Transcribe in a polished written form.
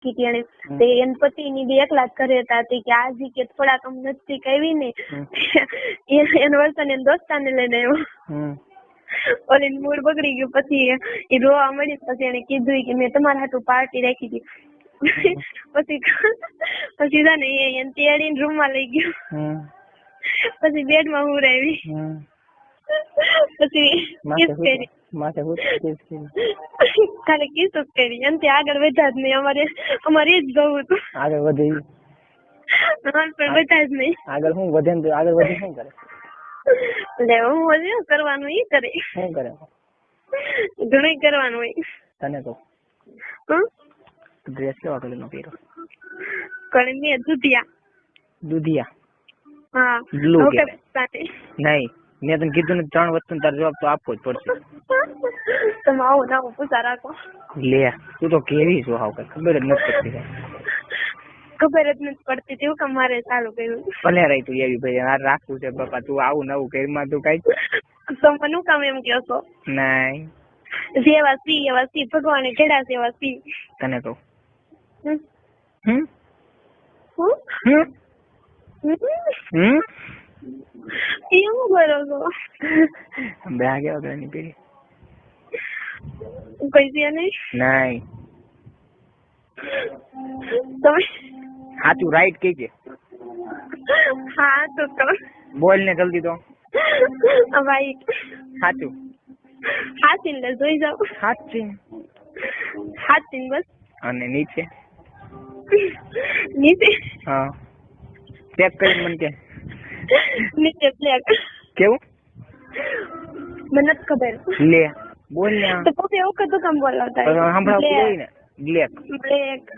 કે એને તે એન પતિની બે એકલા જ ઘરે હતા તે કે આજી કે થોડાક નજીક આવી ને એન વર્તન એન દોસ્તાને લઈને આવ્યો. ઓલી મૂડ બગડી ગયું. પછી એ રોવા મળી. પછી એને કીધું કે મેં તમારા હાટુ પાર્ટી રાખી હતી. પછી છે ને એને તેડીને રૂમમાં લઈ ગયો. પછી બેડમાં હુરાવી. પછી કિસ કરી ખાલી કિસ જ કરી. એનાથી આગળ વધ્યા જ નહીં. અમારે એ જ ગવું હતું. આગળ વધી પણ બધા જ નહીં. આગળ શું વધે ને આગળ વધી શું કરે? એટલે હું હજી કરવાનું એ કરે. શું કરે? ઘણું કરવાનું હોય. તને તો ડ્રેસ કેવા કલર નો પહેર્યો? કળી મેં દુધિયા. દુધિયા? હા. બ્લુ કે નહીં? મેં તને કીધું ને 3 વસ્તુ તારો જવાબ તો આપવો જ પડશે. તમે આવો ના પૂછા રાખો. લે તું તો કેવી છો? હાવ કઈ ખબર જ નથી પડતી. ખબર જ નથી પડતી તેવું કે મારે ચાલુ કર્યું. ભલે રહી તું એવી ભાઈ આ રાખવું છે બાપા. તું આવું નવું ઘરમાં તું કઈ તો મને કામ એમ કહો છો? નહીં જેવા સી એવા સી. ભગવાને ઘેડા જેવા સી. તને તો એવું કરો છો? બે કેવા કલર ની પેરી? પૈસા નહીં? નહીં. તમે સાચું રાઈટ કઈ છે? હા તો બોલ ને જલ્દી તો. ભાઈ સાચું હાચીન લે જોઈ જાવ. સાચી હાચીન બસ. અને નીચે? નીચે? હા ચેક કરી મને કે. નીચે બ્લેક. કેવું? મને નથી ખબર. લે બોલ ને. તો પછી એવું કતું કામ બોલાવતા? સંભળાવતું હોય ને. બ્લેક. બ્લેક.